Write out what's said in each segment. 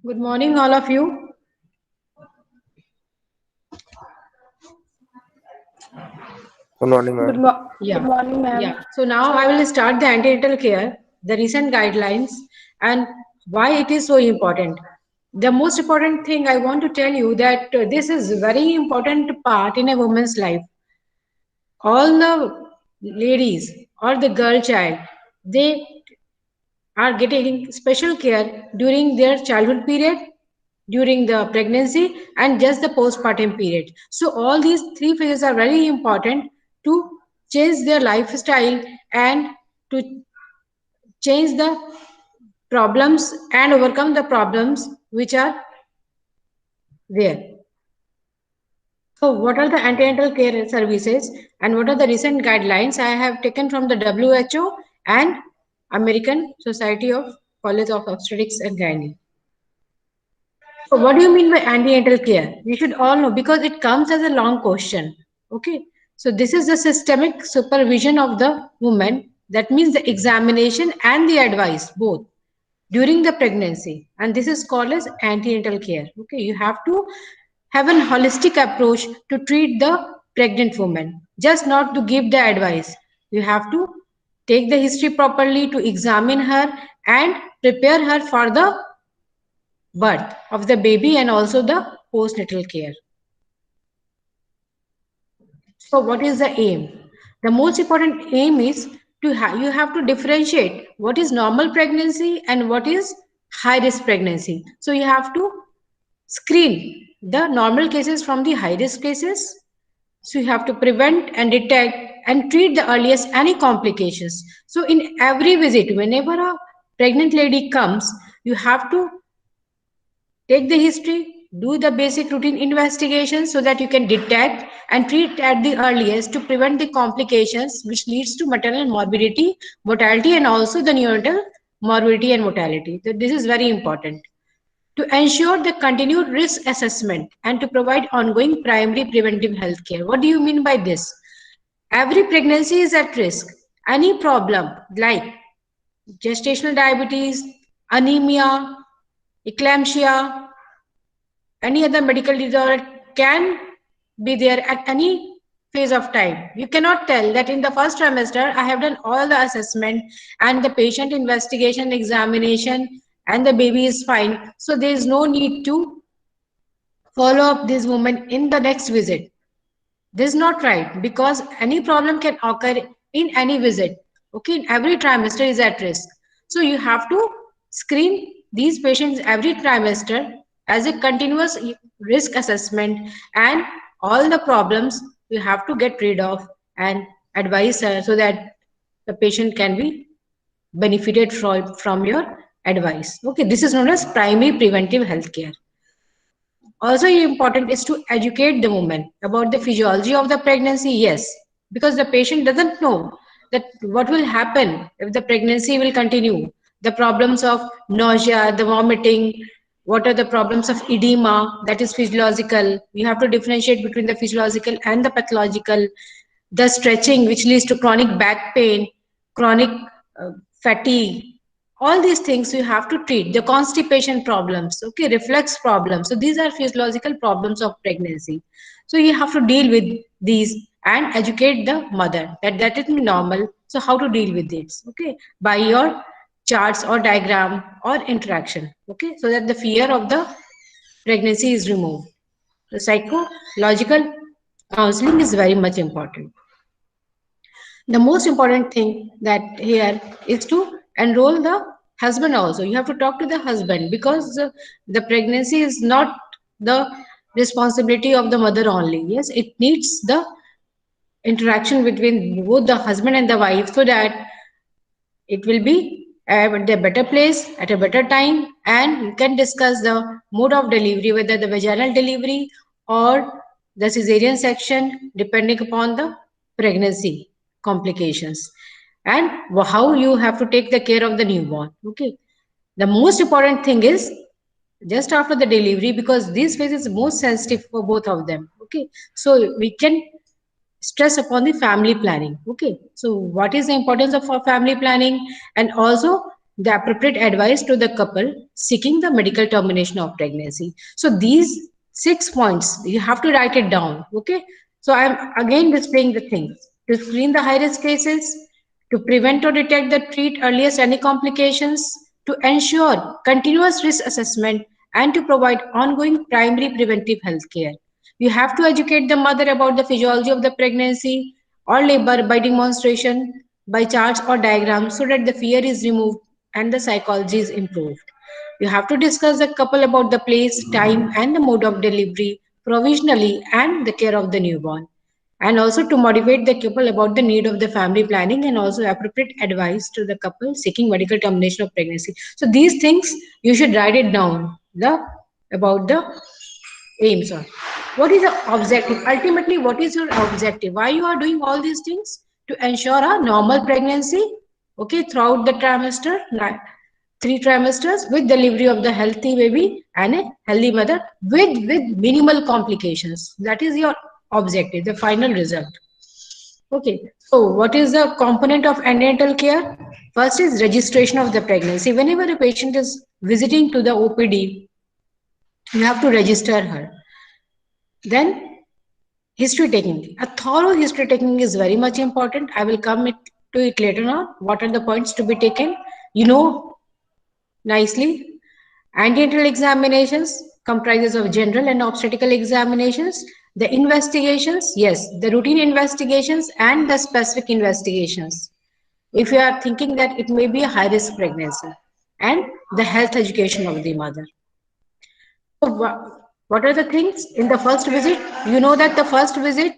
Good morning, all of you. Good morning, ma'am. Good Yeah, morning, ma'am. yeah. So now I will start the antenatal care, the recent guidelines, and why it is so important. The most important thing I want to tell you that this is a very important part in a woman's life. All the ladies or the girl child, they are getting special care during their childhood period, during the pregnancy, and just the postpartum period. So all these three phases are very important to change their lifestyle and to change the problems and overcome the problems which are there. So what are the antenatal care services and what are the recent guidelines I have taken from the WHO and American Society of College of Obstetrics and Gynecology. So what do you mean by antenatal care? We should all know because it comes as a long question. Okay. So this is the systemic supervision of the woman. That means the examination and the advice both during the pregnancy. And this is called as antenatal care. Okay. You have to have a holistic approach to treat the pregnant woman. Just not to give the advice. You have to take the history properly to examine her and prepare her for the birth of the baby and also the postnatal care. So what is the aim? The most important aim is to you have to differentiate what is normal pregnancy and what is high risk pregnancy. So you have to screen the normal cases from the high risk cases. So you have to prevent and detect and treat the earliest any complications. So in every visit, whenever a pregnant lady comes, you have to take the history, do the basic routine investigation so that you can detect and treat at the earliest to prevent the complications which leads to maternal morbidity, mortality and also the neonatal morbidity and mortality. So this is very important. To ensure the continued risk assessment and to provide ongoing primary preventive health care. What do you mean by this? Every pregnancy is at risk. Any problem like gestational diabetes, anemia, eclampsia, any other medical disorder can be there at any phase of time. You cannot tell that in the first trimester I have done all the assessment and the patient investigation, examination and the baby is fine. So there is no need to follow up this woman in the next visit. This is not right because any problem can occur in any visit. Okay, every trimester is at risk. So you have to screen these patients every trimester as a continuous risk assessment and all the problems you have to get rid of and advise her so that the patient can be benefited from your advice. Okay, this is known as primary preventive health care. Also important is to educate the woman about the physiology of the pregnancy. Yes, because the patient doesn't know that what will happen if the pregnancy will continue. The problems of nausea, the vomiting, what are the problems of edema, that is physiological. You have to differentiate between the physiological and the pathological. The stretching which leads to chronic back pain, chronic fatigue, all these things you have to treat. The constipation problems, okay, reflux problems, so these are physiological problems of pregnancy. So you have to deal with these and educate the mother that that is normal. So how to deal with this, okay, by your charts or diagram or interaction, okay, so that the fear of the pregnancy is removed. The psychological counseling is very much important. The most important thing that here is to enroll the husband also. You have to talk to the husband because the pregnancy is not the responsibility of the mother only. Yes, it needs the interaction between both the husband and the wife so that it will be at a better place at a better time, and you can discuss the mode of delivery, whether the vaginal delivery or the cesarean section, depending upon the pregnancy complications and how you have to take the care of the newborn. Okay, the most important thing is just after the delivery because this phase is most sensitive for both of them. Okay, so we can stress upon the family planning. Okay, so what is the importance of family planning, and also the appropriate advice to the couple seeking the medical termination of pregnancy. So these 6 points, you have to write it down. Okay. So I'm again displaying the things to screen the high risk cases, to prevent or detect the treat earliest any complications, to ensure continuous risk assessment, and to provide ongoing primary preventive health care. You have to educate the mother about the physiology of the pregnancy or labor by demonstration, by charts or diagrams so that the fear is removed and the psychology is improved. You have to discuss the couple about the place, time, and the mode of delivery provisionally and the care of the newborn. And also to motivate the couple about the need of the family planning and also appropriate advice to the couple seeking medical termination of pregnancy. So these things you should write it down. The about the aims are. What is the objective? Ultimately, what is your objective? Why you are doing all these things? To ensure a normal pregnancy, okay, throughout the trimester, 3 trimesters, with delivery of the healthy baby and a healthy mother with minimal complications. That is your objective, the final result. Okay, so what is the component of antenatal care? First is registration of the pregnancy. Whenever a patient is visiting to the OPD, you have to register her. Then history taking. A thorough history taking is very much important. I will come to it later on. What are the points to be taken? You know nicely. Antenatal examinations comprises of general and obstetrical examinations. The investigations, yes, the routine investigations and the specific investigations. If you are thinking that it may be a high risk pregnancy, and the health education of the mother. So what are the things in the first visit? You know that the first visit,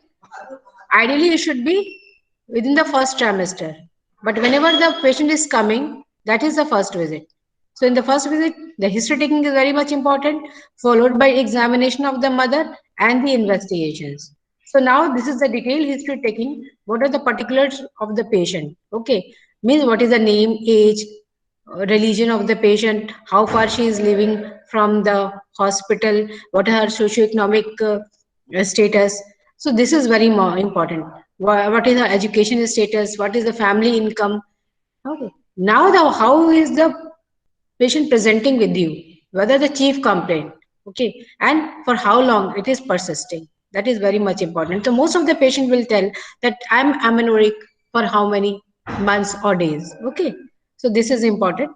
ideally it should be within the first trimester. But whenever the patient is coming, that is the first visit. So in the first visit, the history taking is very much important, followed by examination of the mother and the investigations. So now this is the detailed history taking. What are the particulars of the patient? Okay, means what is the name, age, religion of the patient, how far she is living from the hospital, what are her socioeconomic status. So this is very more important. What is her education status? What is the family income? Okay. Now the how is the patient presenting with you? Whether the chief complaint, okay, and for how long it is persisting. That is very much important. So most of the patient will tell that I'm amenorrheic for how many months or days. Okay. So this is important.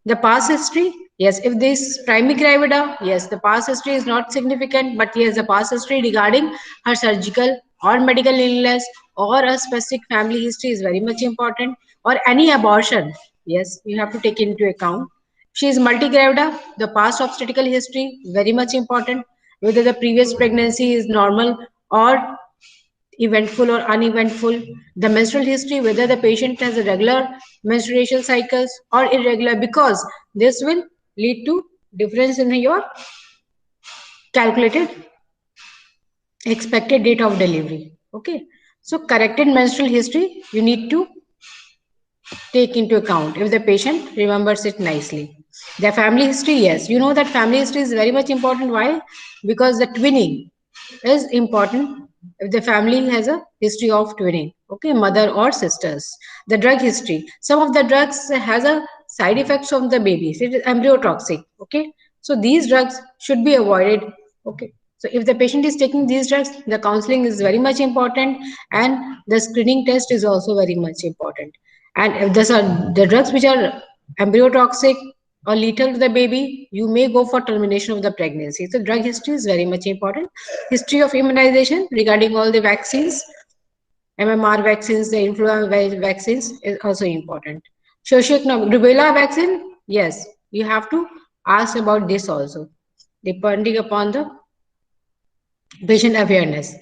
The past history, yes, if this primary gravida, yes, the past history is not significant, but yes, the past history regarding her surgical or medical illness or a specific family history is very much important, or any abortion, yes, you have to take into account. She is multigravida, the past obstetrical history, very much important, whether the previous pregnancy is normal or eventful or uneventful, the menstrual history, whether the patient has a regular menstruation cycles or irregular, because this will lead to difference in your calculated expected date of delivery. Okay, so corrected menstrual history you need to take into account if the patient remembers it nicely. The family history, yes, you know that family history is very much important. Why? Because the twinning is important if the family has a history of twinning, okay, mother or sisters. The drug history, some of the drugs has a side effects of the babies, it is embryotoxic, okay, so these drugs should be avoided, okay. So if the patient is taking these drugs, the counseling is very much important, and the screening test is also very much important. And if these are the drugs which are embryotoxic or lethal to the baby, you may go for termination of the pregnancy. So drug history is very much important. History of immunization regarding all the vaccines, MMR vaccines, the influenza vaccines is also important. Socioeconomic rubella vaccine, yes, you have to ask about this also, depending upon the patient awareness.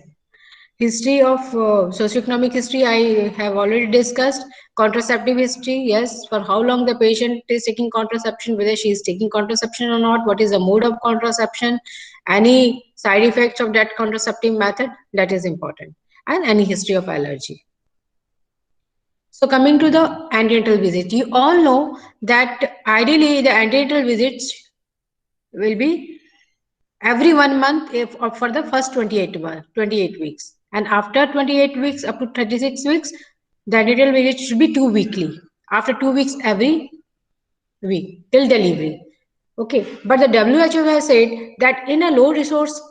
History of socioeconomic history, I have already discussed. Contraceptive history, yes, for how long the patient is taking contraception, whether she is taking contraception or not, what is the mode of contraception, any side effects of that contraceptive method, that is important, and any history of allergy. So coming to the antenatal visit, you all know that ideally the antenatal visits will be every 1 month if or for the first 28 weeks, and after 28 weeks up to 36 weeks the antenatal visit should be 2 weekly. After 2 weeks every week till delivery. Okay, but the WHO has said that in a low resource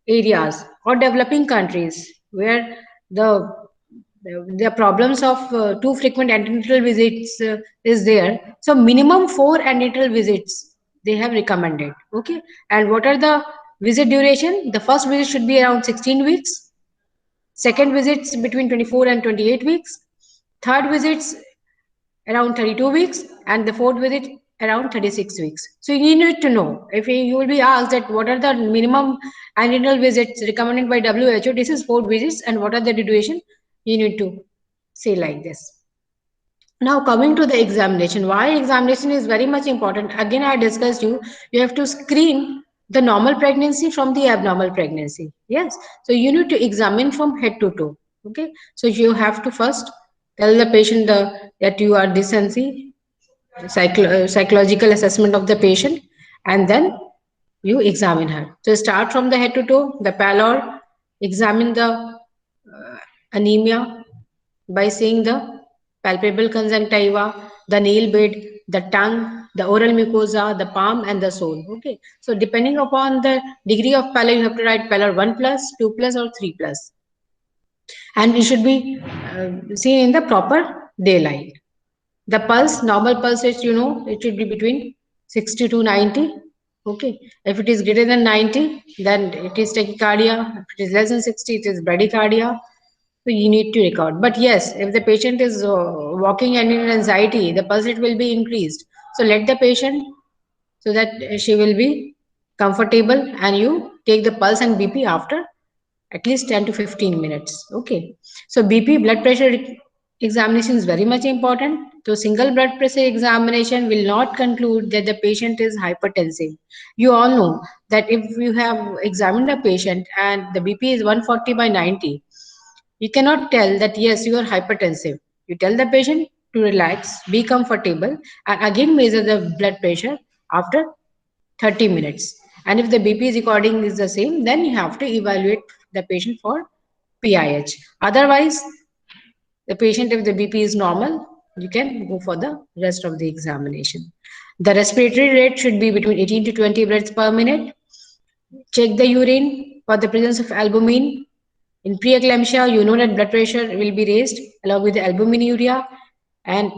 areas or developing countries where the the problems of too frequent antenatal visits is there, so minimum 4 antenatal visits they have recommended. Okay, and what are the visit duration? The first visit should be around 16 weeks. Second visits between 24 and 28 weeks. Third visits around 32 weeks, and the fourth visit around 36 weeks. So you need to know, if you will be asked that what are the minimum annual visits recommended by WHO, this is 4 visits, and what are the duration, you need to say like this. Now coming to the examination, why examination is very much important. Again, I discussed you have to screen the normal pregnancy from the abnormal pregnancy. Yes, so you need to examine from head to toe. Okay, so you have to first tell the patient that you are decency, psychological assessment of the patient, and then you examine her. So start from the head to toe, the pallor, examine the anemia by seeing the palpable conjunctiva, the nail bed, the tongue, the oral mucosa, the palm, and the sole. Okay. So depending upon the degree of pallor, you have to write pallor 1 plus, 2 plus, or 3 plus. And it should be seen in the proper daylight. The pulse, normal pulse rate, it should be between 60 to 90. Okay. If it is greater than 90, then it is tachycardia. If it is less than 60, it is bradycardia. So you need to record. But yes, if the patient is walking and in anxiety, the pulse rate will be increased. So let the patient, so that she will be comfortable, and you take the pulse and BP after at least 10 to 15 minutes. Okay. So BP blood pressure examination is very much important. So single blood pressure examination will not conclude that the patient is hypertensive. You all know that if you have examined a patient and the BP is 140 by 90, you cannot tell that yes, you are hypertensive. You tell the patient to relax, be comfortable, and again measure the blood pressure after 30 minutes. And if the BP recording is the same, then you have to evaluate the patient for PIH. Otherwise, the patient, if the BP is normal, you can go for the rest of the examination. The respiratory rate should be between 18 to 20 breaths per minute. Check the urine for the presence of albumin. In preeclampsia, you know that blood pressure will be raised along with the albuminuria, and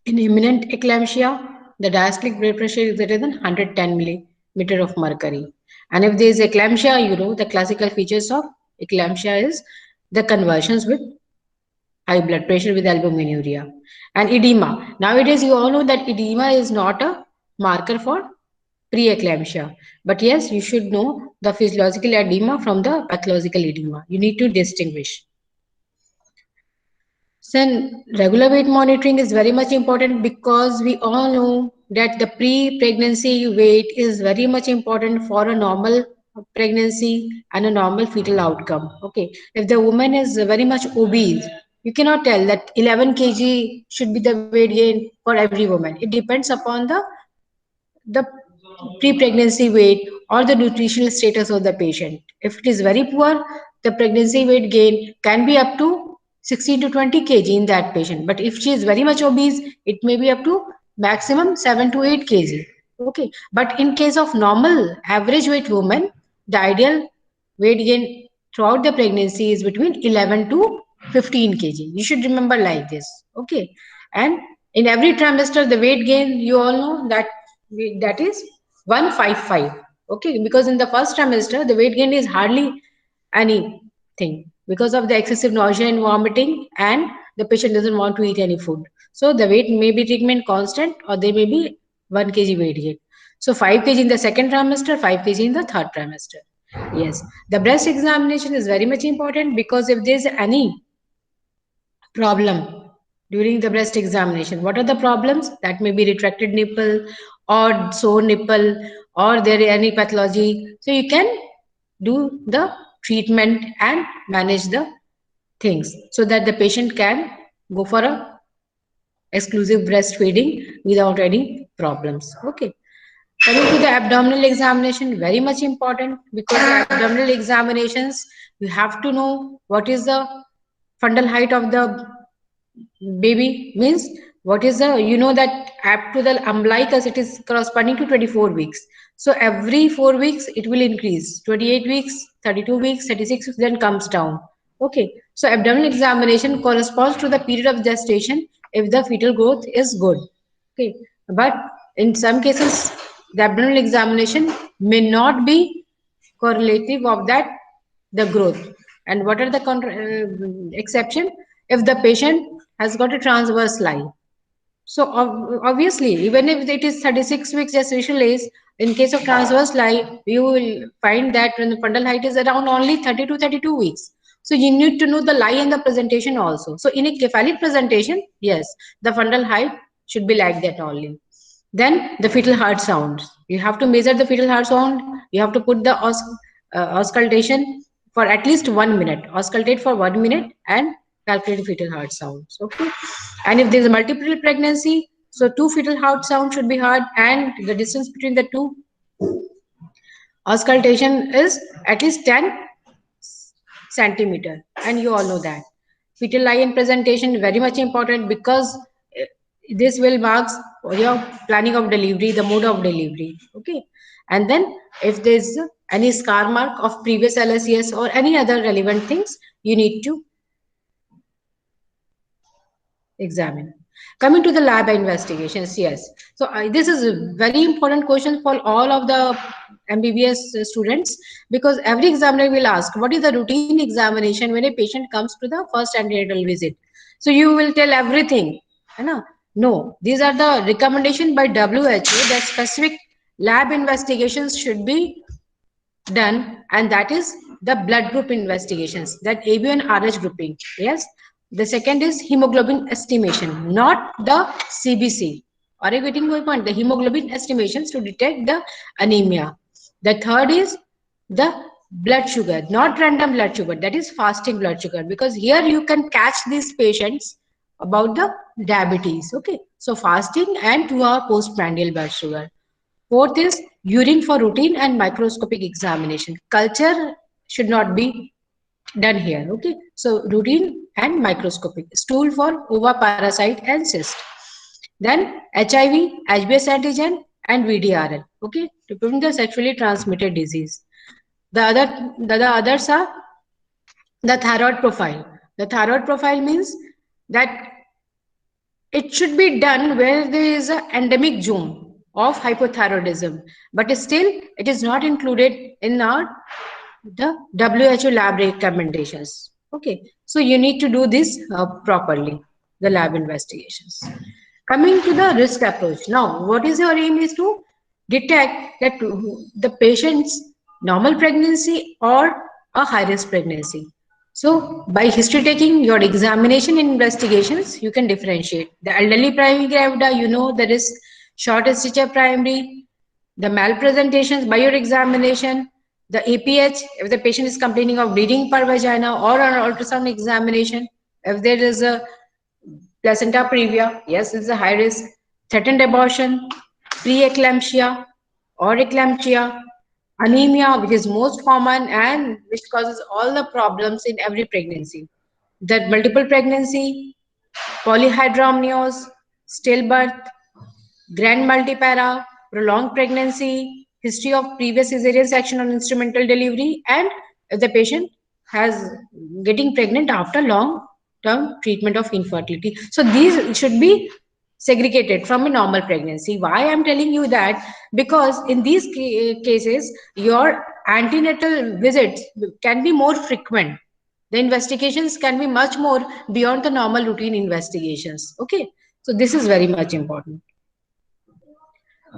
in imminent eclampsia, the diastolic blood pressure is greater than 110 millimeter of mercury. And if there is eclampsia, the classical features of eclampsia is the conversions with high blood pressure with albuminuria and edema. Nowadays, you all know that edema is not a marker for preeclampsia. But yes, you should know the physiological edema from the pathological edema. You need to distinguish. Then regular weight monitoring is very much important because we all know that the pre-pregnancy weight is very much important for a normal pregnancy and a normal fetal outcome. Okay, if the woman is very much obese, you cannot tell that 11 kg should be the weight gain for every woman. It depends upon the pre-pregnancy weight or the nutritional status of the patient. If it is very poor, the pregnancy weight gain can be up to 16 to 20 kg in that patient. But if she is very much obese, it may be up to maximum 7 to 8 kg. Okay. But in case of normal average weight woman, the ideal weight gain throughout the pregnancy is between 11 to 15 kg. You should remember like this. Okay. And in every trimester, the weight gain, you all know that is 155. Okay, because in the first trimester the weight gain is hardly anything because of the excessive nausea and vomiting, and the patient doesn't want to eat any food. So the weight may be remain constant, or there may be 1 kg weight gain. So 5 kg in the second trimester, 5 kg in the third trimester. Yes, the breast examination is very much important because if there is any problem during the breast examination, what are the problems? That may be retracted nipple or sore nipple, or there is any pathology, so you can do the treatment and manage the things so that the patient can go for a exclusive breastfeeding without any problems. Okay, coming to the abdominal examination, very much important because the abdominal examinations, you have to know what is the fundal height of the baby, means what is the, that up to the umbilicus, it is corresponding to 24 weeks. So every 4 weeks it will increase, 28 weeks, 32 weeks, 36 weeks, then comes down. Okay, so abdominal examination corresponds to the period of gestation if the fetal growth is good. Okay, but in some cases the abdominal examination may not be correlative of that the growth. And what are the exception? If the patient has got a transverse lie. So obviously, even if it is 36 weeks gestation age, in case of transverse lie, you will find that when the fundal height is around only 30 to 32 weeks. So you need to know the lie and the presentation also. So in a cephalic presentation, yes, the fundal height should be like that only. Then the fetal heart sounds. You have to measure the fetal heart sound. You have to put the auscultation for at least 1 minute. Auscultate for 1 minute and calculate fetal heart sounds. Okay. And if there is a multiple pregnancy, so two fetal heart sounds should be heard, and the distance between the two auscultation is at least 10 centimeter, and you all know that fetal lie presentation very much important because eh, this will marks your planning of delivery, the mode of delivery. Okay, and then if there's any scar mark of previous LSES or any other relevant things, you need to examine. Coming to the lab investigations, yes. So this is a very important question for all of the MBBS students, because every examiner will ask, what is the routine examination when a patient comes to the first antenatal visit? So you will tell everything. है ना? No, these are the recommendation by WHO that specific lab investigations should be done, and that is the blood group investigations, that AB and RH grouping. Yes, the second is hemoglobin estimation, not the CBC. Are you getting my point? The hemoglobin estimations to detect the anemia. The third is the blood sugar, not random blood sugar, that is fasting blood sugar, because here you can catch these patients about the diabetes. Okay, so fasting and 2 hour postprandial blood sugar. Fourth is urine for routine and microscopic examination. Culture should not be done here. Okay, so routine and microscopic. Stool for ova, parasite, and cyst. Then HIV, HBS antigen, and VDRL. Okay, to prevent the sexually transmitted disease. The others are the thyroid profile. The thyroid profile means that it should be done where there is an endemic zone of hypothyroidism, but still it is not included in our the WHO lab recommendations. Okay, so you need to do this properly, the lab investigations. Coming to the risk approach. Now, what is your aim is to detect that the patient's normal pregnancy or a high risk pregnancy. So, by history taking, your examination and investigations, you can differentiate. The elderly primary gravida, you know, there is short stature primary, the malpresentations by your examination, the APH, if the patient is complaining of bleeding per vagina or an ultrasound examination, if there is a placenta previa, yes, it's a high risk, threatened abortion, preeclampsia or eclampsia, anemia, which is most common and which causes all the problems in every pregnancy. That multiple pregnancy, polyhydramnios, stillbirth, grand multipara, prolonged pregnancy, history of previous cesarean section on instrumental delivery, and if the patient has getting pregnant after long term treatment of infertility. So these should be segregated from a normal pregnancy. Why I'm telling you that? Because in these cases, your antenatal visits can be more frequent. The investigations can be much more beyond the normal routine investigations. Okay, so this is very much important.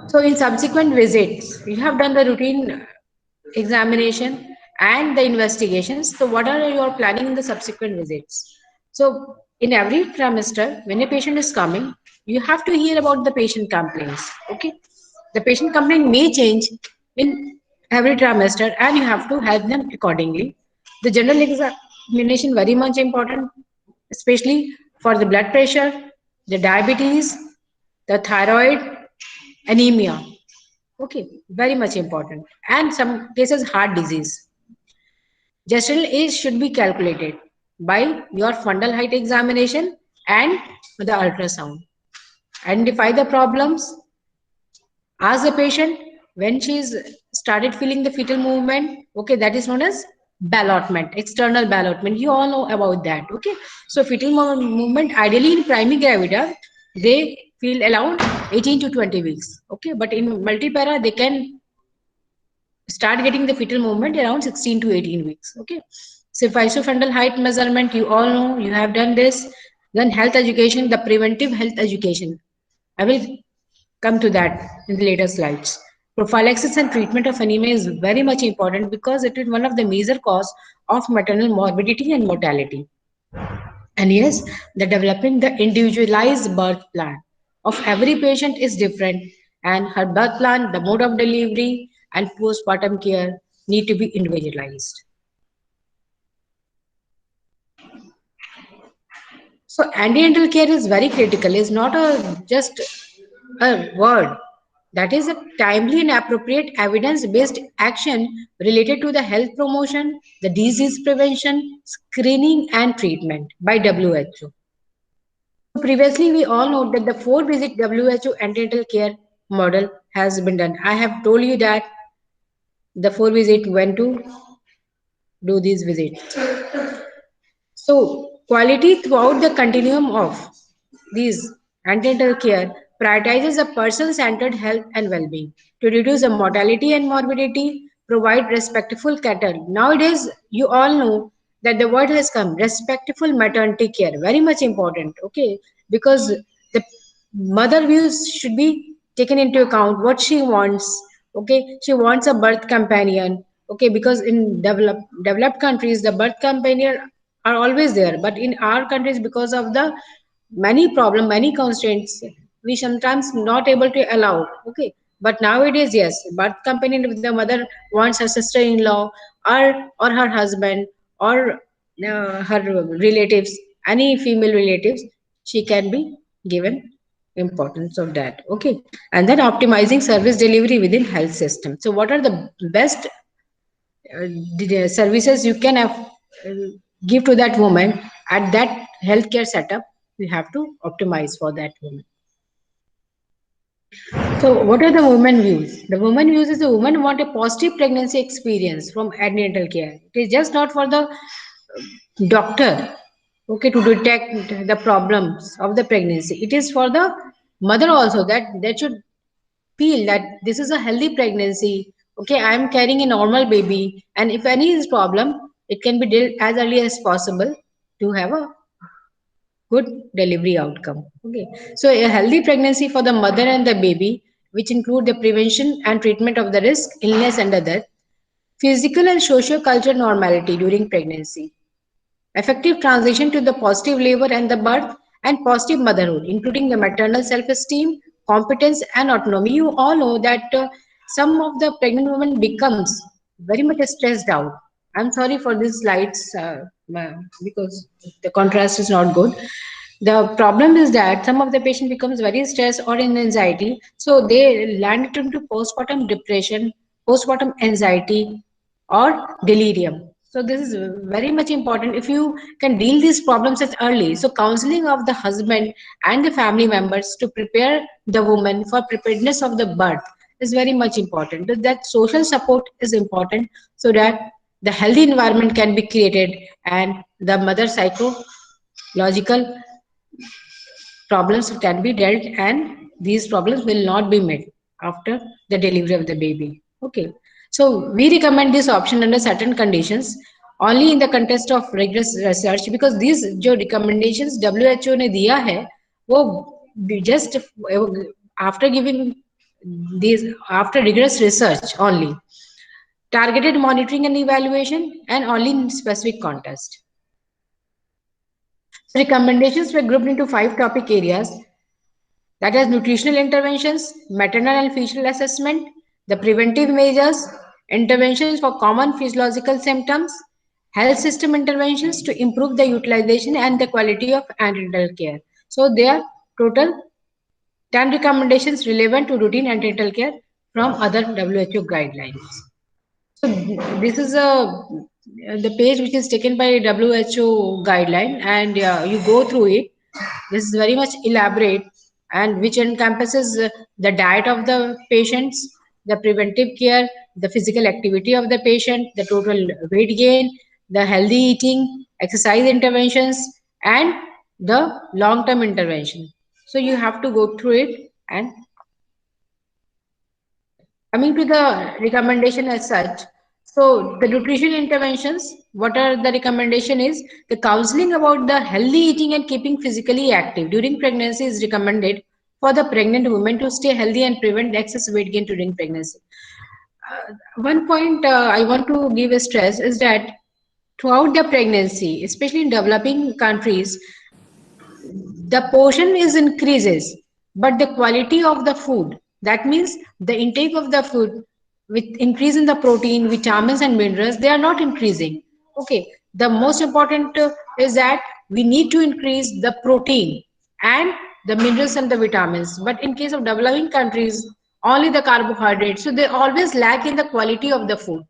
So in subsequent visits, you have done the routine examination and the investigations. So what are your planning in the subsequent visits? So in every trimester, when a patient is coming, you have to hear about the patient complaints. Okay, the patient complaint may change in every trimester, and you have to help them accordingly. The general examination very much important, especially for the blood pressure, the diabetes, the thyroid, anemia. Okay, very much important. And some cases, heart disease. Gestational age should be calculated by your fundal height examination and the ultrasound. identify the problems, ask the patient when she's started feeling the fetal movement. Okay, that is known as ballotment, external ballotment. You all know about that. Okay, so fetal movement ideally in primary gravida, they feel around 18 to 20 weeks. Okay, but in multipara they can start getting the fetal movement around 16 to 18 weeks. Okay, so isofundal height measurement, you all know, you have done this. Then health education, the preventive health education, I will come to that in the later slides. Prophylaxis and treatment of anemia is very much important because it is one of the major cause of maternal morbidity and mortality. And yes, the developing the individualized birth plan of every patient is different, and her birth plan, the mode of delivery, and postpartum care need to be individualized. So antenatal care is very critical. It's not a just a word. That is a timely and appropriate evidence-based action related to the health promotion, the disease prevention, screening and treatment by WHO. So previously we all know that the 4-visit WHO antenatal care model has been done. I have told you that the 4-visit when to do these visits. So, quality throughout the continuum of these antenatal care prioritizes a person-centered health and well-being to reduce the mortality and morbidity, provide respectful care. Nowadays, you all know that the word has come, respectful maternity care, very much important, okay? Because the mother views should be taken into account what she wants. Okay, she wants a birth companion. Okay, because in developed countries the birth companion are always there, but in our countries because of the many constraints, we sometimes not able to allow. Okay, but nowadays yes, birth companion, if the mother wants her sister-in-law or her husband or her relatives, any female relatives, she can be given importance of that. Okay, and then optimizing service delivery within health system. So what are the best services you can have, give to that woman at that healthcare setup? You have to optimize for that woman. So what are the women views? The woman views is the woman want a positive pregnancy experience from antenatal care. It is just not for the doctor, okay, to detect the problems of the pregnancy. It is for the mother also, that they should feel that this is a healthy pregnancy. Okay, I am carrying a normal baby, and if any is problem, it can be dealt as early as possible to have a good delivery outcome. Okay, so a healthy pregnancy for the mother and the baby, which include the prevention and treatment of the risk, illness, and other physical and socio-cultural normality during pregnancy, effective transition to the positive labor and the birth, and positive motherhood, including the maternal self-esteem, competence, and autonomy. You all know that some of the pregnant women becomes very much stressed out. I'm sorry for these slides because the contrast is not good. The problem is that some of the patient becomes very stressed or in anxiety, so they land into postpartum depression, postpartum anxiety, or delirium. So this is very much important if you can deal these problems as early. So counseling of the husband and the family members to prepare the woman for preparedness of the birth is very much important. That social support is important so that the healthy environment can be created and the mother psychological problems can be dealt, and these problems will not be met after the delivery of the baby. Okay, so we recommend this option under certain conditions, only in the context of rigorous research, because these जो recommendations WHO ने दिया है वो just after giving these, after rigorous research only, targeted monitoring and evaluation, and only in specific context. Recommendations were grouped into 5 topic areas, that is nutritional interventions, maternal and fetal assessment, the preventive measures, interventions for common physiological symptoms, health system interventions to improve the utilization and the quality of antenatal care. So there are total 10 recommendations relevant to routine antenatal care from other WHO guidelines. So this is the page which is taken by WHO guideline, and you go through it. This is very much elaborate. and which encompasses the diet of the patients, the preventive care, the physical activity of the patient, the total weight gain, the healthy eating, exercise interventions, and the long term intervention. So you have to go through it. And coming to the recommendation as such, so the nutrition interventions, what are the recommendation is the counseling about the healthy eating and keeping physically active during pregnancy is recommended for the pregnant women to stay healthy and prevent excess weight gain during pregnancy. One point I want to give a stress is that throughout the pregnancy, especially in developing countries, the portion is increases, but the quality of the food, that means the intake of the food with increase in the protein, vitamins and minerals, they are not increasing. Okay, the most important is that we need to increase the protein and the minerals and the vitamins, but in case of developing countries, only the carbohydrates, so they always lack in the quality of the food.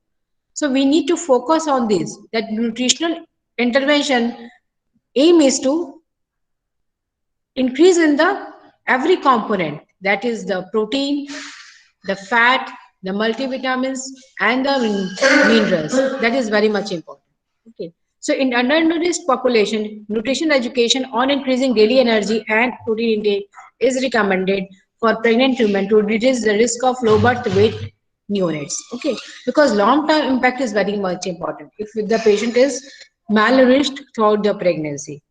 So we need to focus on this, that nutritional intervention aim is to increase in the every component, that is the protein, the fat, the multivitamins and the minerals. That is very much important. Okay, so in undernourished population, nutrition education on increasing daily energy and protein intake is recommended for pregnant women to reduce the risk of low birth weight neonates. Okay, because long term impact is very much important if the patient is malnourished throughout the pregnancy.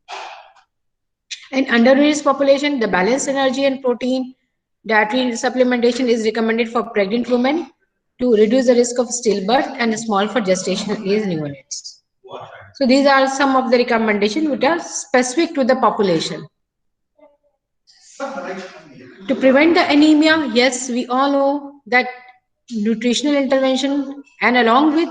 In undernourished population, the balanced energy and protein dietary supplementation is recommended for pregnant women to reduce the risk of stillbirth and small for gestational age neonates. So these are some of the recommendations which are specific to the population. To prevent the anemia, yes, we all know that nutritional intervention and along with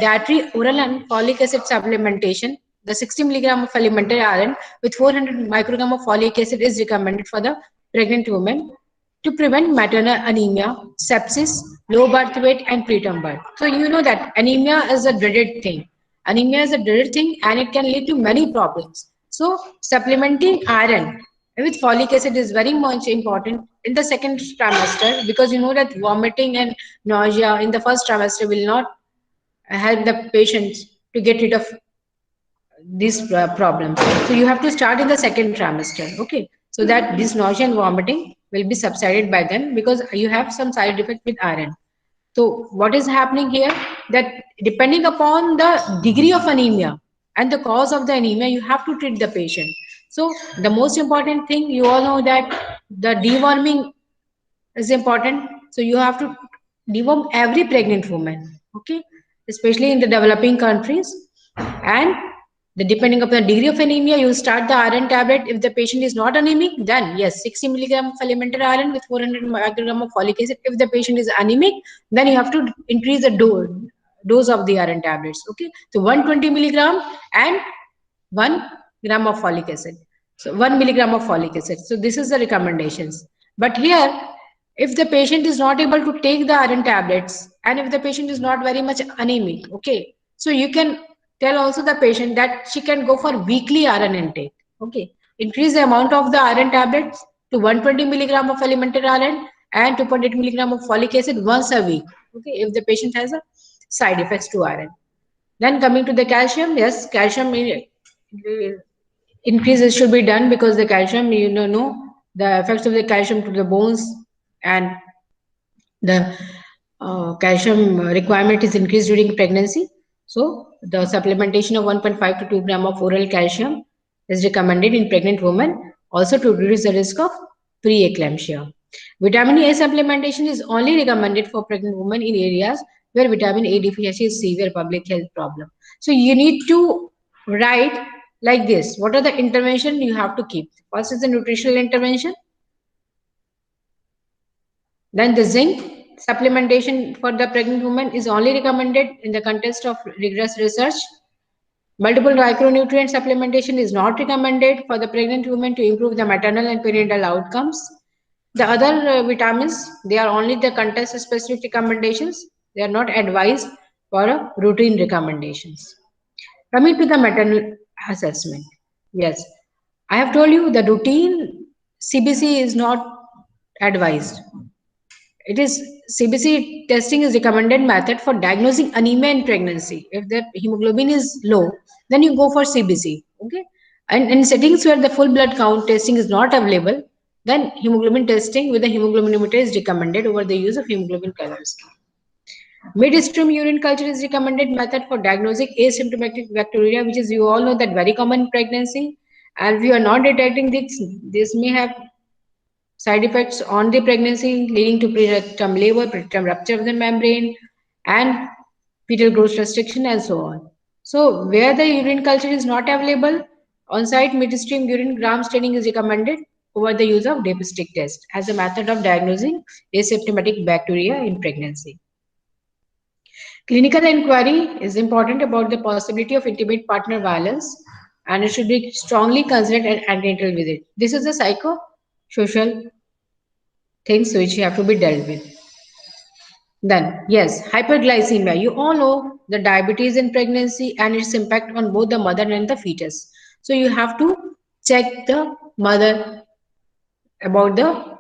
dietary oral and folic acid supplementation, the 60 milligram of elementary iron with 400 microgram of folic acid is recommended for the pregnant woman to prevent maternal anemia, sepsis, low birth weight, and preterm birth. So you know that anemia is a dreaded thing. Anemia is a dreaded thing and it can lead to many problems. So supplementing iron with folic acid is very much important in the second trimester, because you know that vomiting and nausea in the first trimester will not help the patients to get rid of these problems. So you have to start in the second trimester, okay? So that this nausea and vomiting will be subsided by then, because you have some side effect with iron. So what is happening here, that depending upon the degree of anemia and the cause of the anemia, you have to treat the patient. So the most important thing, you all know that the deworming is important. So you have to deworm every pregnant woman, okay, especially in the developing countries. And the depending upon the degree of anemia, you start the iron tablet. If the patient is not anemic, then yes, 60 milligram of elementary iron with 400 microgram of folic acid. If the patient is anemic, then you have to increase the dose of the iron tablets. Okay, so 120 milligram and 1 gram of folic acid. So 1 milligram of folic acid. So this is the recommendations. But here, if the patient is not able to take the iron tablets and if the patient is not very much anemic, okay, so you can tell also the patient that she can go for weekly iron intake. Okay, increase the amount of the iron tablets to 120 milligram of elementary iron and 2.8 milligram of folic acid once a week. Okay, if the patient has a side effects to iron. Then coming to the calcium, yes, calcium increases should be done, because the calcium, know the effects of the calcium to the bones, and the calcium requirement is increased during pregnancy. So the supplementation of 1.5 to 2 gram of oral calcium is recommended in pregnant women, also to reduce the risk of preeclampsia. Vitamin A supplementation is only recommended for pregnant women in areas where vitamin A deficiency is severe public health problem. So you need to write like this. What are the intervention you have to keep? First is the nutritional intervention. Then the zinc supplementation for the pregnant woman is only recommended in the context of rigorous research. Multiple micronutrient supplementation is not recommended for the pregnant woman to improve the maternal and perinatal outcomes. The other vitamins, they are only the context specific recommendations. They are not advised for routine recommendations. Coming to the maternal assessment. Yes, I have told you the routine CBC is not advised. It is CBC testing is recommended method for diagnosing anemia in pregnancy. If the hemoglobin is low, then you go for CBC. Okay, and in settings where the full blood count testing is not available, then hemoglobin testing with a hemoglobinometer is recommended over the use of hemoglobin colors. Midstream urine culture is recommended method for diagnosing asymptomatic bacteria, which is you all know that very common in pregnancy. And if you are not detecting this may have side effects on the pregnancy, leading to preterm labor, preterm rupture of the membrane, and fetal growth restriction, and so on. So, where the urine culture is not available, on-site midstream urine gram staining is recommended over the use of dipstick test as a method of diagnosing asymptomatic bacteria in pregnancy. Clinical inquiry is important about the possibility of intimate partner violence, and it should be strongly considered at antenatal visit. This is the psychosocial things which have to be dealt with. Then, yes, hyperglycemia. You all know the diabetes in pregnancy and its impact on both the mother and the fetus. So you have to check the mother about the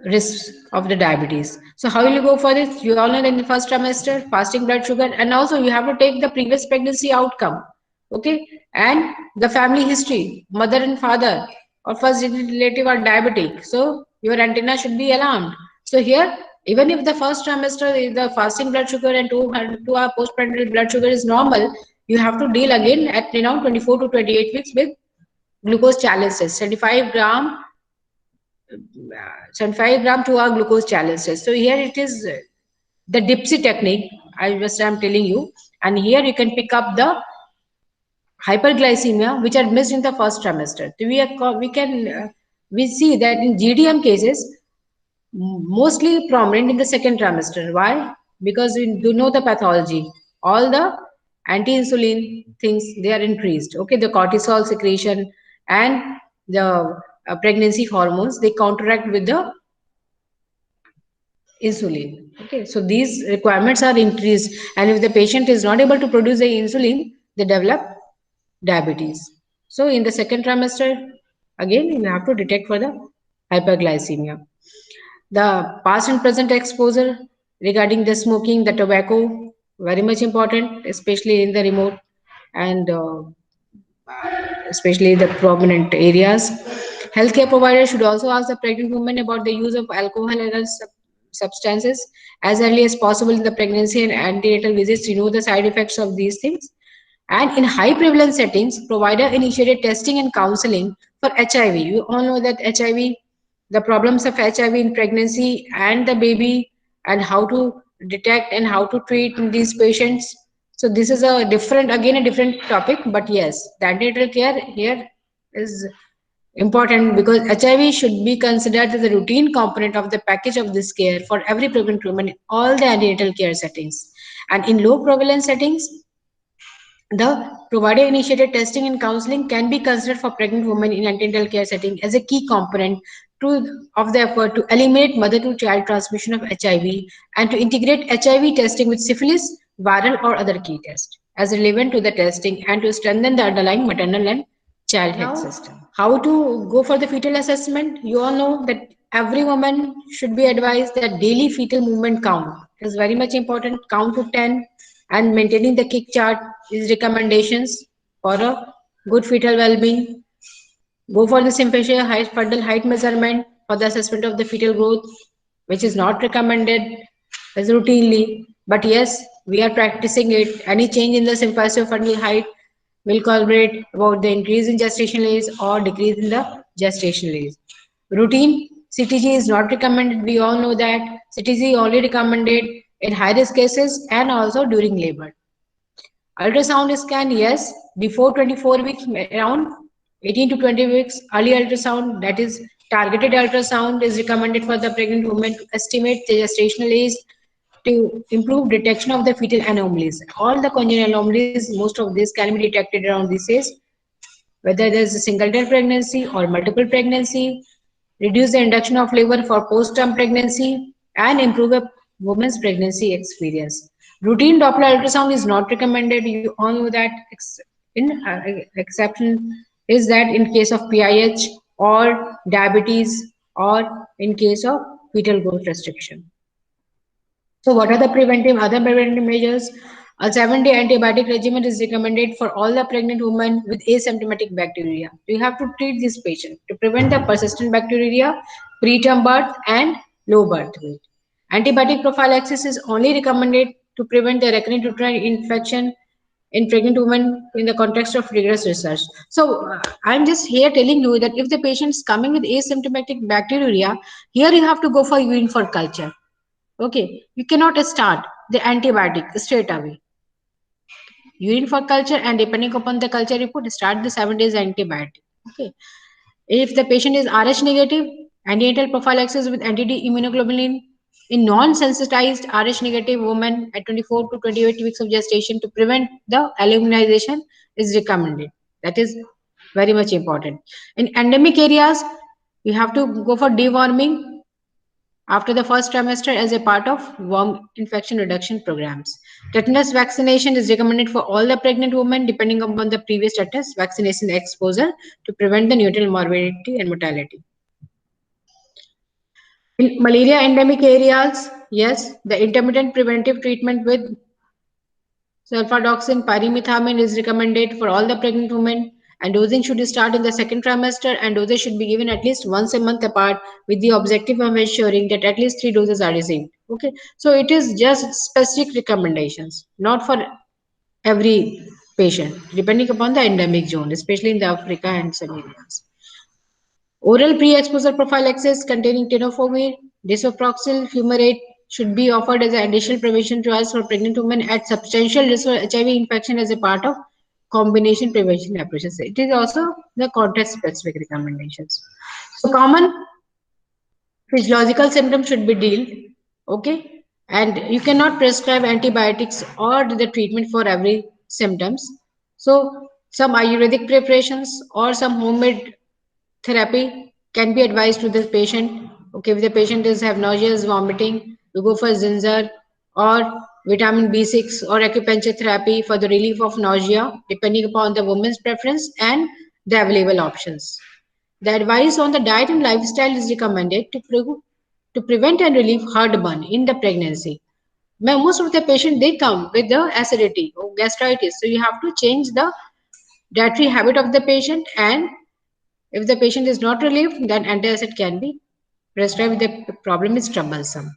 risks of the diabetes. So how will you go for this? You all know that in the first trimester, fasting blood sugar, and also you have to take the previous pregnancy outcome. Okay, and the family history, mother and father or first relative are diabetic. So your antenna should be alarmed. So here, even if the first trimester is the fasting blood sugar and 2 hour postprandial blood sugar is normal, you have to deal again at around 24 to 28 weeks with glucose challenges, 75 gram 2 hour glucose challenge test. So here it is the DIPSY technique I'm telling you, and here you can pick up the hyperglycemia which are missed in the first trimester. So we see that in GDM cases mostly prominent in the second trimester. Why? Because we do know the pathology. All the anti-insulin things they are increased. Okay, the cortisol secretion and the pregnancy hormones they counteract with the insulin. Okay, so these requirements are increased, and if the patient is not able to produce the insulin, they develop diabetes. So in the second trimester, again you have to detect for the hyperglycemia. The past and present exposure regarding the smoking, the tobacco, very much important, especially in the remote and especially the prominent areas. Healthcare providers should also ask the pregnant woman about the use of alcohol and other substances as early as possible in the pregnancy and antenatal visits to know the side effects of these things. And in high prevalence settings, provider initiated testing and counseling for HIV. You all know that HIV, the problems of HIV in pregnancy and the baby, and how to detect and how to treat these patients. So this is a different, again a different topic, but yes, the antenatal care here is important because HIV should be considered as a routine component of the package of this care for every pregnant woman in all the antenatal care settings. And in low prevalence settings, the provider initiated testing and counseling can be considered for pregnant women in antenatal care setting as a key component of the effort to eliminate mother to child transmission of HIV and to integrate HIV testing with syphilis, viral or other key tests as relevant to the testing and to strengthen the underlying maternal and child health system. How to go for the fetal assessment? You all know that every woman should be advised that daily fetal movement count is very much important. Count to 10 and maintaining the kick chart is recommendations for a good fetal well-being. Go for the symphysia height, fundal height measurement for the assessment of the fetal growth, which is not recommended as routinely. But yes, we are practicing it. Any change in the symphysia fundal height will corroborate about the increase in gestational age or decrease in the gestational age. Routine CTG is not recommended. We all know that CTG only recommended in high risk cases and also during labor. Ultrasound scan, yes, before 24 weeks, around 18 to 20 weeks. Early ultrasound, that is targeted ultrasound, is recommended for the pregnant woman to estimate the gestational age to improve detection of the fetal anomalies. All the congenital anomalies, most of these can be detected around this age, whether there is a single-term pregnancy or multiple pregnancy, reduce the induction of labor for post-term pregnancy, and improve a woman's pregnancy experience. Routine Doppler ultrasound is not recommended. You all know that in exception is that in case of PIH or diabetes, or in case of fetal growth restriction. So what are the other preventive measures? A 7-day antibiotic regimen is recommended for all the pregnant women with asymptomatic bacteria. You have to treat this patient to prevent the persistent bacteria, preterm birth, and low birth weight. Antibiotic prophylaxis is only recommended to prevent the recurrent uterine infection in pregnant women in the context of rigorous research. So I'm just here telling you that if the patient is coming with asymptomatic bacteria, here you have to go for urine for culture. Okay, you cannot start the antibiotic straight away. Urine for culture, and depending upon the culture report, start the 7 days antibiotic. Okay, if the patient is Rh negative, antenatal prophylaxis with anti-D immunoglobulin in non-sensitized Rh negative women at 24 to 28 weeks of gestation to prevent the aluminization is recommended. That is very much important. In endemic areas, you have to go for deworming after the first trimester as a part of worm infection reduction programs. Tetanus vaccination is recommended for all the pregnant women depending upon the previous tetanus vaccination exposure to prevent the neonatal morbidity and mortality. In malaria endemic areas, yes, the intermittent preventive treatment with sulfadoxine pyrimethamine is recommended for all the pregnant women, and dosing should start in the second trimester, and doses should be given at least once a month apart with the objective of ensuring that at least 3 doses are received. Okay, so it is just specific recommendations, not for every patient, depending upon the endemic zone, especially in the Africa and some areas. Oral pre-exposure prophylaxis containing tenofovir, disoproxil, fumarate should be offered as an additional prevention trials for pregnant women at substantial risk for HIV infection as a part of combination prevention approaches. It is also the context-specific recommendations. So common physiological symptoms should be dealt, okay? And you cannot prescribe antibiotics or the treatment for every symptoms. So some Ayurvedic preparations or some homemade therapy can be advised to the patient. Okay, if the patient is have nauseous, vomiting, you go for ginger or vitamin B6 or acupuncture therapy for the relief of nausea, depending upon the woman's preference and the available options. The advice on the diet and lifestyle is recommended to prevent and relieve heartburn in the pregnancy. Most of the patients they come with the acidity or gastritis, so you have to change the dietary habit of the patient, and if the patient is not relieved, then antacid can be prescribed if the problem is troublesome.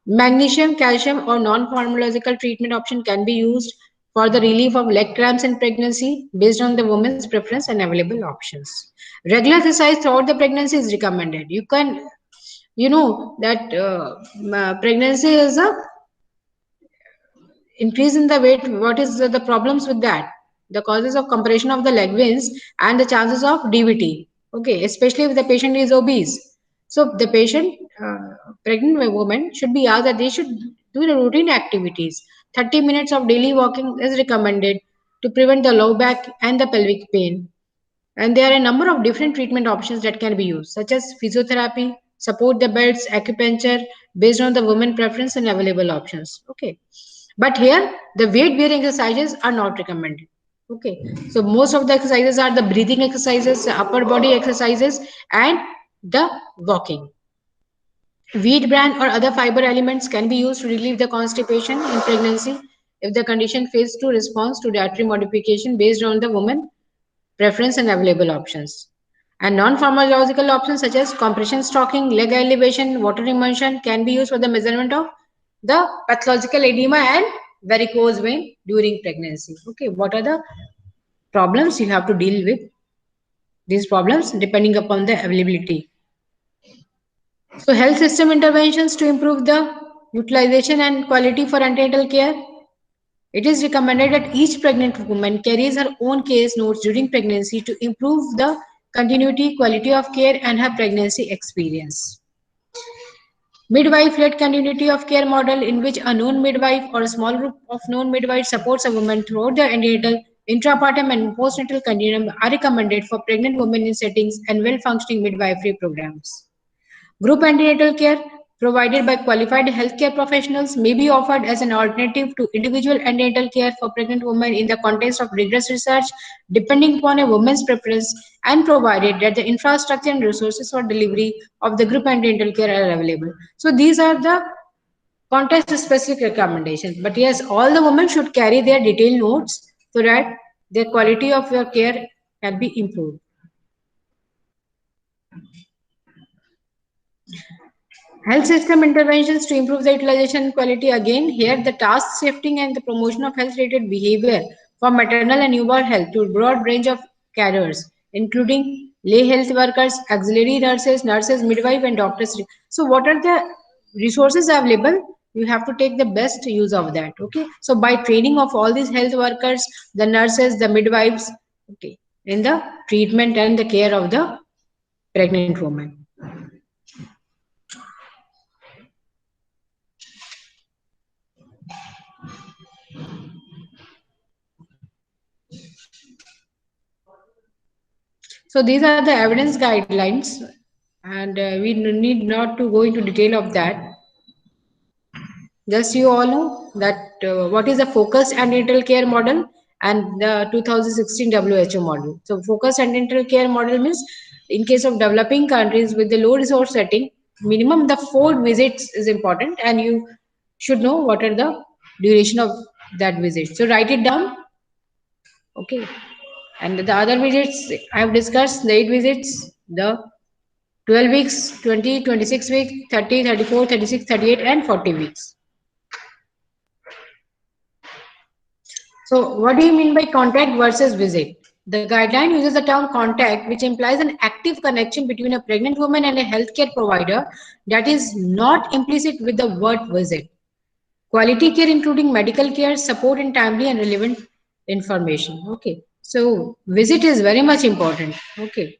Magnesium, calcium, or non-pharmacological treatment option can be used for the relief of leg cramps in pregnancy based on the woman's preference and available options. Regular exercise throughout the pregnancy is recommended. You can, you know, that pregnancy is a increase in the weight. What is the problems with that? The causes of compression of the leg veins and the chances of DVT. Okay, especially if the patient is obese. So the patient, pregnant woman should be asked that they should do the routine activities. 30 minutes of daily walking is recommended to prevent the low back and the pelvic pain. And there are a number of different treatment options that can be used, such as physiotherapy, support the beds, acupuncture, based on the woman preference and available options. Okay. But here, the weight bearing exercises are not recommended. Okay. So most of the exercises are the breathing exercises, the upper body exercises, and the walking. Wheat bran or other fiber elements can be used to relieve the constipation in pregnancy if the condition fails to respond to dietary modification based on the woman preference and available options. And non-pharmacological options such as compression stocking, leg elevation, water immersion can be used for the measurement of the pathological edema and varicose vein during pregnancy. Okay, what are the problems you have to deal with these problems depending upon the availability. So health system interventions to improve the utilization and quality for antenatal care. It is recommended that each pregnant woman carries her own case notes during pregnancy to improve the continuity, quality of care, and her pregnancy experience. Midwife-led continuity of care model in which a known midwife or a small group of known midwives supports a woman throughout the antenatal, intrapartum, and postnatal continuum are recommended for pregnant women in settings and well-functioning midwifery programs. Group antenatal care. provided by qualified healthcare professionals may be offered as an alternative to individual antenatal care for pregnant women in the context of rigorous research, depending upon a woman's preference, and provided that the infrastructure and resources for delivery of the group antenatal care are available. So these are the context specific recommendations. But yes, all the women should carry their detailed notes so that the quality of your care can be improved. Health system interventions to improve the utilization quality. Again, here the task shifting and the promotion of health-related behavior for maternal and newborn health to a broad range of carriers, including lay health workers, auxiliary nurses, midwife, and doctors. So, what are the resources available? You have to take the best use of that. Okay. So, by training of all these health workers, the nurses, the midwives, okay, in the treatment and the care of the pregnant woman. So these are the evidence guidelines, and we need not to go into detail of that. Just you all know that what is the focused antenatal care model and the 2016 WHO model. So focused antenatal care model means in case of developing countries with the low resource setting, minimum the 4 visits is important, and you should know what are the duration of that visit. So write it down. Okay. And the other visits I have discussed, the 8 visits, the 12 weeks, 20, 26 weeks, 30, 34, 36, 38, and 40 weeks. So what do you mean by contact versus visit? The guideline uses the term contact, which implies an active connection between a pregnant woman and a healthcare provider that is not implicit with the word visit. Quality care including medical care, support, and timely and relevant information. Okay. So visit is very much important. Okay.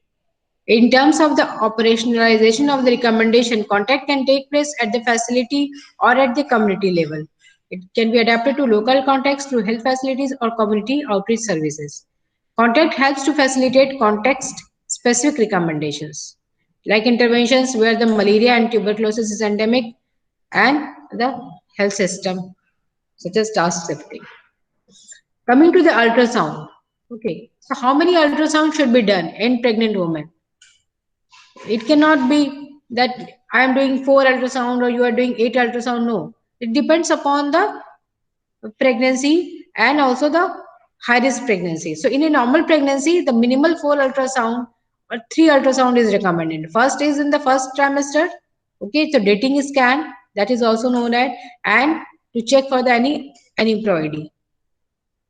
In terms of the operationalization of the recommendation, contact can take place at the facility or at the community level. It can be adapted to local contexts through health facilities or community outreach services. Contact helps to facilitate context specific recommendations, like interventions where the malaria and tuberculosis is endemic and the health system, such as task shifting. Coming to the ultrasound. Okay, so how many ultrasounds should be done in pregnant women? It cannot be that I am doing 4 ultrasound or you are doing 8 ultrasound. No, it depends upon the pregnancy and also the high risk pregnancy. So, in a normal pregnancy, the minimal 4 ultrasound or 3 ultrasound is recommended. First is in the first trimester. Okay, so dating scan that is also known as, and to check for the any aneuploidy.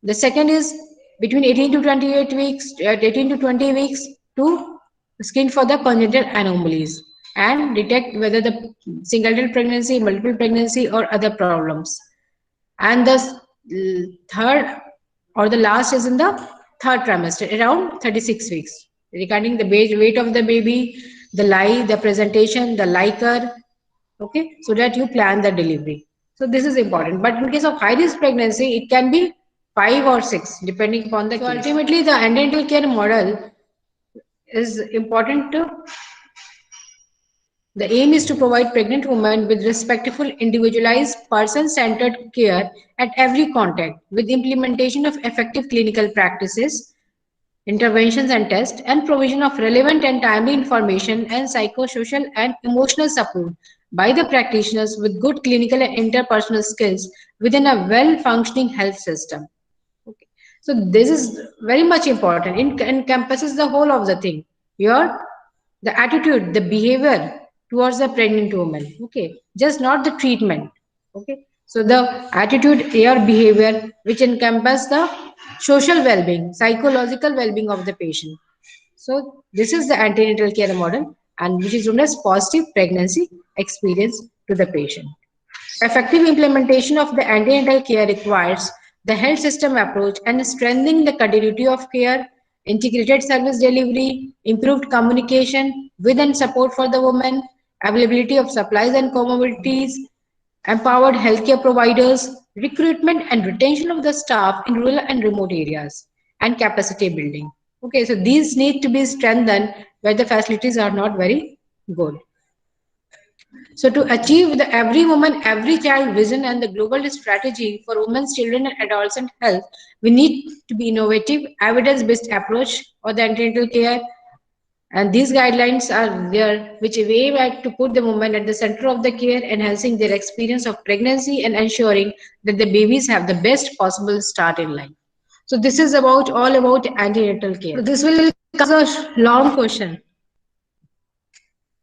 The second is between 18 to 28 weeks, 18 to 20 weeks to scan for the congenital anomalies and detect whether the single pregnancy, multiple pregnancy, or other problems. And the third or the last is in the third trimester, around 36 weeks, regarding the weight of the baby, the lie, the presentation, the liker, okay, so that you plan the delivery. So this is important. But in case of high risk pregnancy, it can be 5 or 6 depending upon the case. Ultimately, the antenatal care model is important to the aim is to provide pregnant women with respectful, individualized, person-centered care at every contact, with implementation of effective clinical practices, interventions and tests, and provision of relevant and timely information and psychosocial and emotional support by the practitioners with good clinical and interpersonal skills within a well-functioning health system. Okay. So this is very much important. It encompasses the whole of the thing. Your the attitude, the behavior towards the pregnant woman. Okay, just not the treatment. Okay, so the attitude, your behavior, which encompass the social well-being, psychological well-being of the patient. So this is the antenatal care model, and which is known as positive pregnancy experience to the patient. Effective implementation of the antenatal care requires the health system approach and strengthening the continuity of care, integrated service delivery, improved communication with and support for the woman, availability of supplies and commodities, empowered healthcare providers, recruitment and retention of the staff in rural and remote areas, and capacity building. Okay, so these need to be strengthened where the facilities are not very good. So to achieve the every woman, every child vision and the global strategy for women's, children, and adolescent health, we need to be innovative, evidence-based approach for the antenatal care. And these guidelines are there, which aim at to put the woman at the center of the care, enhancing their experience of pregnancy and ensuring that the babies have the best possible start in life. So this is about all about antenatal care. So this will come as a long question.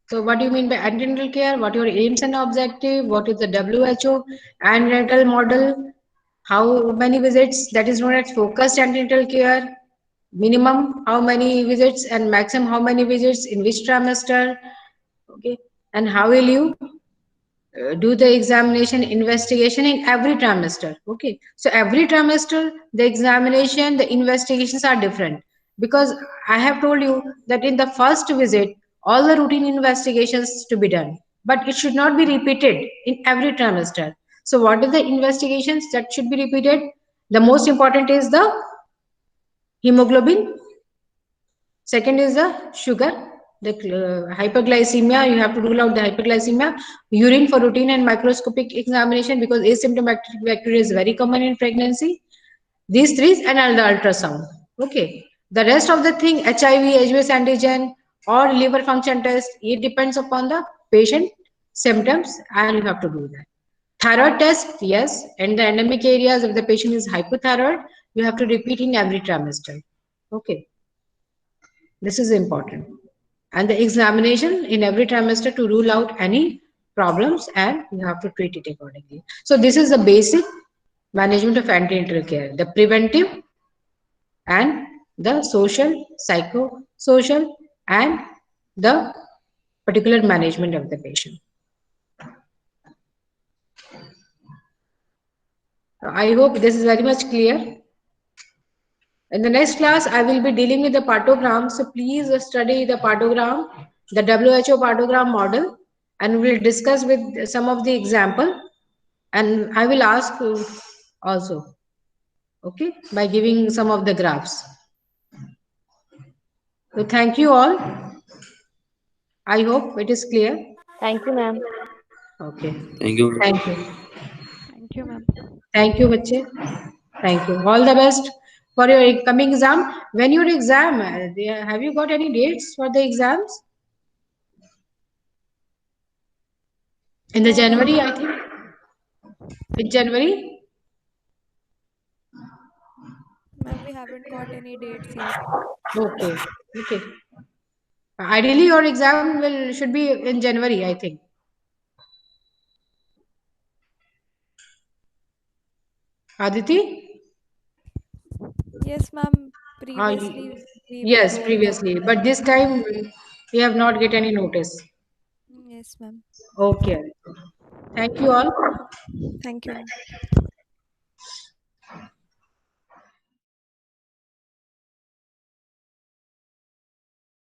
So what do you mean by antenatal care? What are your aims and objective? What is the WHO antenatal model? How many visits? That is known as focused antenatal care. Minimum how many visits and maximum how many visits in which trimester? Okay, and how will you do the examination investigation in every trimester? Okay, so every trimester the examination the investigations are different, because I have told you that in the first visit all the routine investigations to be done, but it should not be repeated in every trimester. So what are the investigations that should be repeated? The most important is the hemoglobin. Second is the sugar, the hyperglycemia. You have to rule out the hyperglycemia. Urine for routine and microscopic examination, because asymptomatic bacteria is very common in pregnancy. These three and the ultrasound. Okay. The rest of the thing, HIV, HBs antigen, or liver function test, it depends upon the patient symptoms, and you have to do that. Thyroid test, yes, and the endemic areas if the patient is hypothyroid, you have to repeat in every trimester. Okay. This is important. And the examination in every trimester to rule out any problems, and you have to treat it accordingly. So this is the basic management of antenatal care, the preventive and the social, psychosocial, and the particular management of the patient. I hope this is very much clear. In the next class, I will be dealing with the partogram. So please study the partogram, the WHO partogram model, and we'll discuss with some of the example. And I will ask also, okay, by giving some of the graphs. So thank you all. I hope it is clear. Thank you, ma'am. Okay. Thank you. Thank you. Thank you, ma'am. Thank you, bache. Thank you. All the best for your coming exam. When your exam, have you got any dates for the exams? In the No, January, ma'am. I think. In January? Ma'am, we haven't got any dates yet. Okay. Okay. Ideally, your exam will should be in January, I think. Aditi? Yes, ma'am. Uh, Previously, we were yes, told that. previously. But this time, we have not get any notice. Yes, ma'am. Okay. Thank you all. Thank you, ma'am.